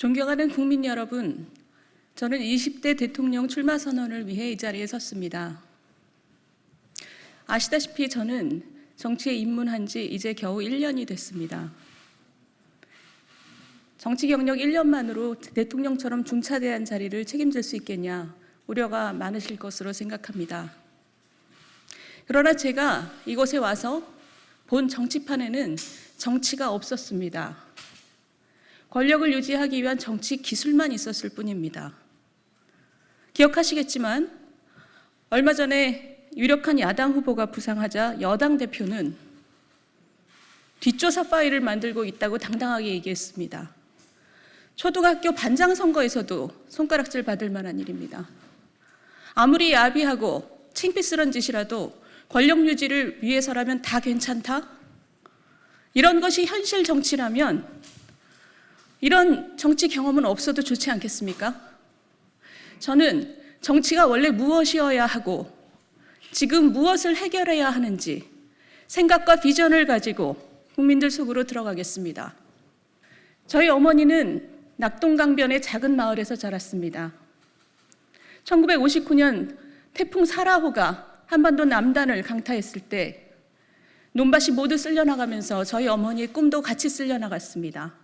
존경하는 국민 여러분, 저는 20대 대통령 출마 선언을 위해 이 자리에 섰습니다. 아시다시피 저는 정치에 입문한 지 이제 겨우 1년이 됐습니다. 정치 경력 1년만으로 대통령처럼 중차대한 자리를 책임질 수 있겠냐 우려가 많으실 것으로 생각합니다. 그러나 제가 이곳에 와서 본 정치판에는 정치가 없었습니다. 권력을 유지하기 위한 정치 기술만 있었을 뿐입니다. 기억하시겠지만 얼마 전에 유력한 야당 후보가 부상하자 여당 대표는 뒷조사 파일을 만들고 있다고 당당하게 얘기했습니다. 초등학교 반장 선거에서도 손가락질 받을 만한 일입니다. 아무리 야비하고 창피스러운 짓이라도 권력 유지를 위해서라면 다 괜찮다? 이런 것이 현실 정치라면 이런 정치 경험은 없어도 좋지 않겠습니까? 저는 정치가 원래 무엇이어야 하고 지금 무엇을 해결해야 하는지 생각과 비전을 가지고 국민들 속으로 들어가겠습니다. 저희 어머니는 낙동강변의 작은 마을에서 자랐습니다. 1959년 태풍 사라호가 한반도 남단을 강타했을 때 논밭이 모두 쓸려나가면서 저희 어머니의 꿈도 같이 쓸려나갔습니다.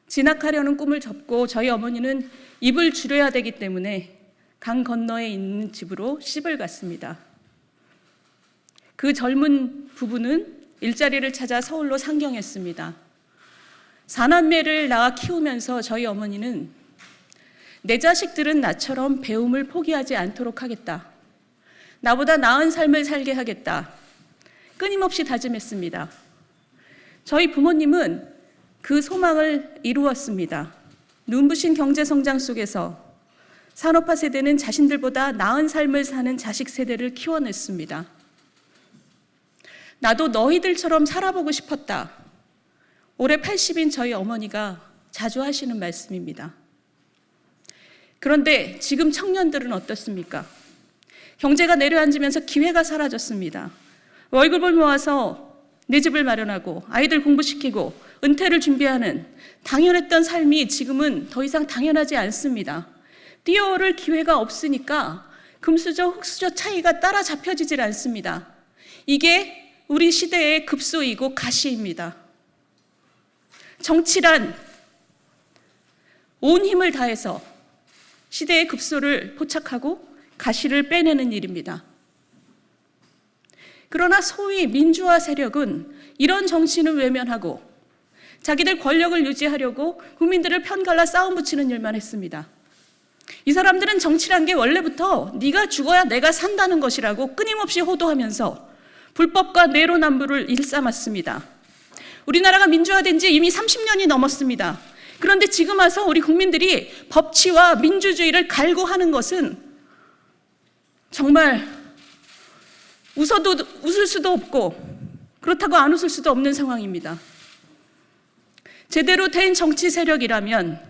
진학하려는 꿈을 접고 저희 어머니는 입을 줄여야 되기 때문에 강 건너에 있는 집으로 시집을 갔습니다. 그 젊은 부부는 일자리를 찾아 서울로 상경했습니다. 4남매를 낳아 키우면서 저희 어머니는 내 자식들은 나처럼 배움을 포기하지 않도록 하겠다. 나보다 나은 삶을 살게 하겠다. 끊임없이 다짐했습니다. 저희 부모님은 그 소망을 이루었습니다. 눈부신 경제성장 속에서 산업화 세대는 자신들보다 나은 삶을 사는 자식 세대를 키워냈습니다. 나도 너희들처럼 살아보고 싶었다. 올해 80인 저희 어머니가 자주 하시는 말씀입니다. 그런데 지금 청년들은 어떻습니까? 경제가 내려앉으면서 기회가 사라졌습니다. 월급을 모아서 내 집을 마련하고 아이들 공부시키고 은퇴를 준비하는 당연했던 삶이 지금은 더 이상 당연하지 않습니다. 뛰어오를 기회가 없으니까 금수저, 흙수저 차이가 따라잡혀지질 않습니다. 이게 우리 시대의 급소이고 가시입니다. 정치란 온 힘을 다해서 시대의 급소를 포착하고 가시를 빼내는 일입니다. 그러나 소위 민주화 세력은 이런 정치는 외면하고 자기들 권력을 유지하려고 국민들을 편갈라 싸움 붙이는 일만 했습니다. 이 사람들은 정치란 게 원래부터 네가 죽어야 내가 산다는 것이라고 끊임없이 호도하면서 불법과 내로남불을 일삼았습니다. 우리나라가 민주화된 지 이미 30년이 넘었습니다. 그런데 지금 와서 우리 국민들이 법치와 민주주의를 갈구하는 것은 정말 웃을 수도 없고 그렇다고 안 웃을 수도 없는 상황입니다. 제대로 된 정치 세력이라면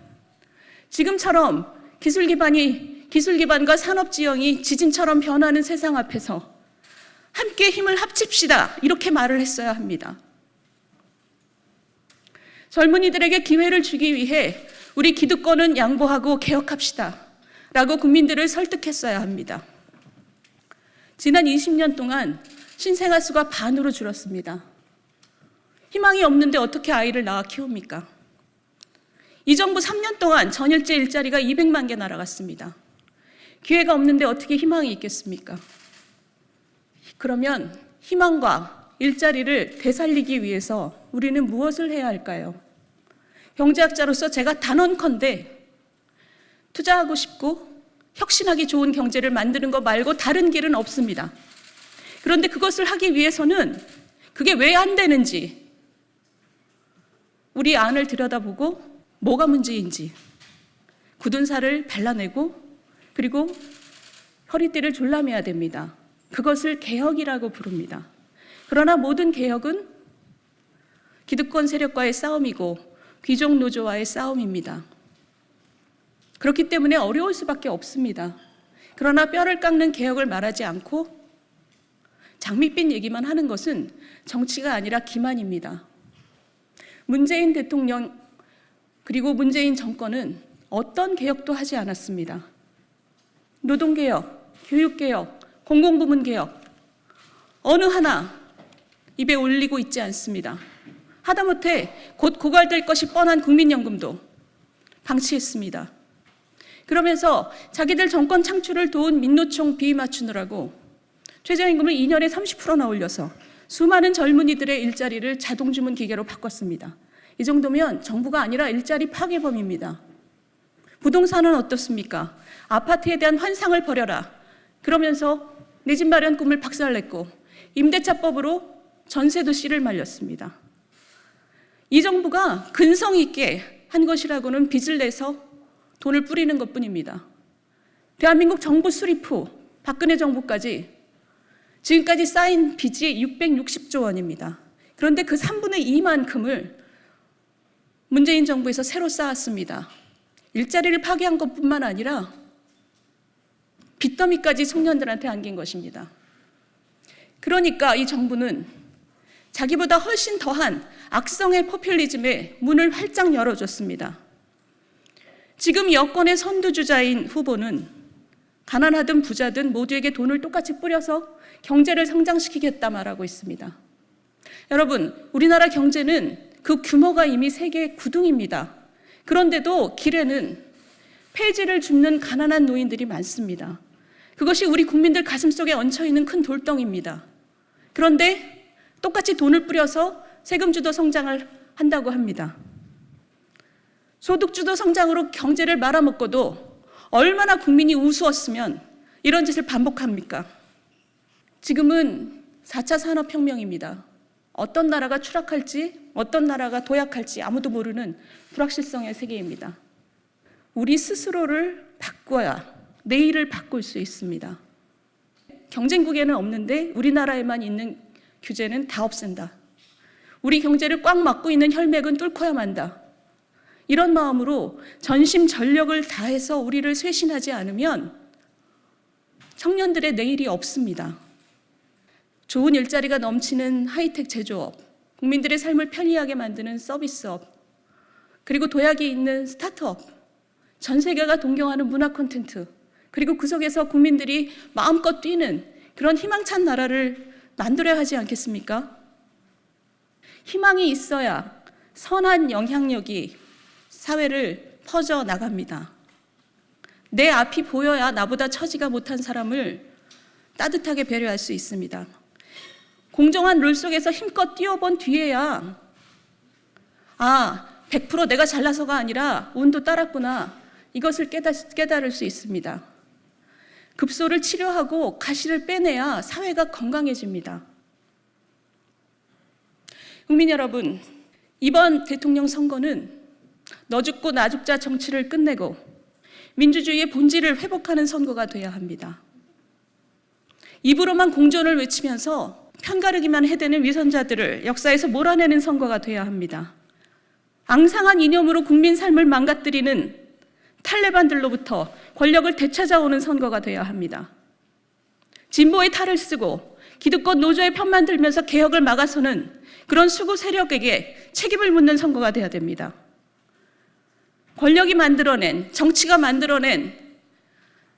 지금처럼 기술 기반과 산업 지형이 지진처럼 변하는 세상 앞에서 함께 힘을 합칩시다 이렇게 말을 했어야 합니다. 젊은이들에게 기회를 주기 위해 우리 기득권은 양보하고 개혁합시다 라고 국민들을 설득했어야 합니다. 지난 20년 동안 신생아 수가 반으로 줄었습니다. 희망이 없는데 어떻게 아이를 낳아 키웁니까? 이 정부 3년 동안 전일제 일자리가 200만 개 날아갔습니다. 기회가 없는데 어떻게 희망이 있겠습니까? 그러면 희망과 일자리를 되살리기 위해서 우리는 무엇을 해야 할까요? 경제학자로서 제가 단언컨대 투자하고 싶고 혁신하기 좋은 경제를 만드는 것 말고 다른 길은 없습니다. 그런데 그것을 하기 위해서는 그게 왜 안 되는지 우리 안을 들여다보고 뭐가 문제인지 굳은 살을 발라내고 그리고 허리띠를 졸라매야 됩니다. 그것을 개혁이라고 부릅니다. 그러나 모든 개혁은 기득권 세력과의 싸움이고 귀족 노조와의 싸움입니다. 그렇기 때문에 어려울 수밖에 없습니다. 그러나 뼈를 깎는 개혁을 말하지 않고 장밋빛 얘기만 하는 것은 정치가 아니라 기만입니다. 문재인 대통령 그리고 문재인 정권은 어떤 개혁도 하지 않았습니다. 노동개혁, 교육개혁, 공공부문 개혁 어느 하나 입에 올리고 있지 않습니다. 하다못해 곧 고갈될 것이 뻔한 국민연금도 방치했습니다. 그러면서 자기들 정권 창출을 도운 민노총 비위 맞추느라고 최저임금을 2년에 30%나 올려서 수많은 젊은이들의 일자리를 자동주문 기계로 바꿨습니다. 이 정도면 정부가 아니라 일자리 파괴범입니다. 부동산은 어떻습니까? 아파트에 대한 환상을 버려라. 그러면서 내 집 마련 꿈을 박살냈고 임대차법으로 전세도 씨를 말렸습니다. 이 정부가 근성 있게 한 것이라고는 빚을 내서 돈을 뿌리는 것뿐입니다. 대한민국 정부 수립 후 박근혜 정부까지 지금까지 쌓인 빚이 660조 원입니다. 그런데 그 3분의 2만큼을 문재인 정부에서 새로 쌓았습니다. 일자리를 파괴한 것뿐만 아니라 빚더미까지 청년들한테 안긴 것입니다. 그러니까 이 정부는 자기보다 훨씬 더한 악성의 포퓰리즘에 문을 활짝 열어줬습니다. 지금 여권의 선두주자인 후보는 가난하든 부자든 모두에게 돈을 똑같이 뿌려서 경제를 성장시키겠다 말하고 있습니다. 여러분, 우리나라 경제는 그 규모가 이미 세계 9등입니다. 그런데도 길에는 폐지를 줍는 가난한 노인들이 많습니다. 그것이 우리 국민들 가슴속에 얹혀있는 큰 돌덩이입니다. 그런데 똑같이 돈을 뿌려서 세금주도 성장을 한다고 합니다. 소득주도 성장으로 경제를 말아먹고도 얼마나 국민이 우스웠으면 이런 짓을 반복합니까? 지금은 4차 산업혁명입니다. 어떤 나라가 추락할지, 어떤 나라가 도약할지 아무도 모르는 불확실성의 세계입니다. 우리 스스로를 바꿔야 내일을 바꿀 수 있습니다. 경쟁국에는 없는데 우리나라에만 있는 규제는 다 없앤다. 우리 경제를 꽉 막고 있는 혈맥은 뚫고야 만다. 이런 마음으로 전심전력을 다해서 우리를 쇄신하지 않으면 청년들의 내일이 없습니다. 좋은 일자리가 넘치는 하이텍 제조업, 국민들의 삶을 편리하게 만드는 서비스업, 그리고 도약이 있는 스타트업, 전 세계가 동경하는 문화 콘텐츠, 그리고 그 속에서 국민들이 마음껏 뛰는 그런 희망찬 나라를 만들어야 하지 않겠습니까? 희망이 있어야 선한 영향력이 사회를 퍼져나갑니다. 내 앞이 보여야 나보다 처지가 못한 사람을 따뜻하게 배려할 수 있습니다. 공정한 룰 속에서 힘껏 뛰어본 뒤에야 100% 내가 잘나서가 아니라 운도 따랐구나, 이것을 깨달을 수 있습니다. 급소를 치료하고 가시를 빼내야 사회가 건강해집니다. 국민 여러분, 이번 대통령 선거는 너 죽고 나 죽자 정치를 끝내고 민주주의의 본질을 회복하는 선거가 돼야 합니다. 입으로만 공존을 외치면서 편가르기만 해대는 위선자들을 역사에서 몰아내는 선거가 돼야 합니다. 앙상한 이념으로 국민 삶을 망가뜨리는 탈레반들로부터 권력을 되찾아오는 선거가 돼야 합니다. 진보의 탈을 쓰고 기득권 노조의 편만 들면서 개혁을 막아서는 그런 수구 세력에게 책임을 묻는 선거가 돼야 됩니다. 권력이 만들어낸, 정치가 만들어낸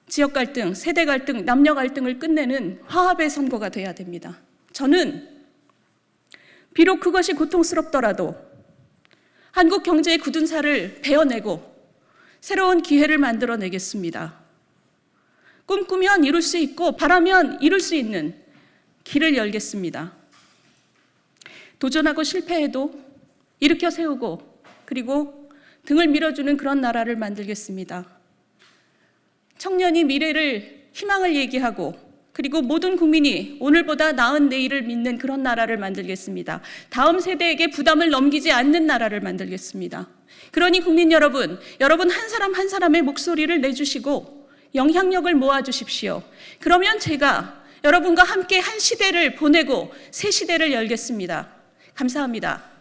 지역 갈등, 세대 갈등, 남녀 갈등을 끝내는 화합의 선거가 돼야 됩니다. 저는 비록 그것이 고통스럽더라도 한국 경제의 굳은 살을 베어내고 새로운 기회를 만들어내겠습니다. 꿈꾸면 이룰 수 있고 바라면 이룰 수 있는 길을 열겠습니다. 도전하고 실패해도 일으켜 세우고 그리고 등을 밀어주는 그런 나라를 만들겠습니다. 청년이 미래를, 희망을 얘기하고 그리고 모든 국민이 오늘보다 나은 내일을 믿는 그런 나라를 만들겠습니다. 다음 세대에게 부담을 넘기지 않는 나라를 만들겠습니다. 그러니 국민 여러분, 여러분 한 사람 한 사람의 목소리를 내주시고 영향력을 모아주십시오. 그러면 제가 여러분과 함께 한 시대를 보내고 새 시대를 열겠습니다. 감사합니다.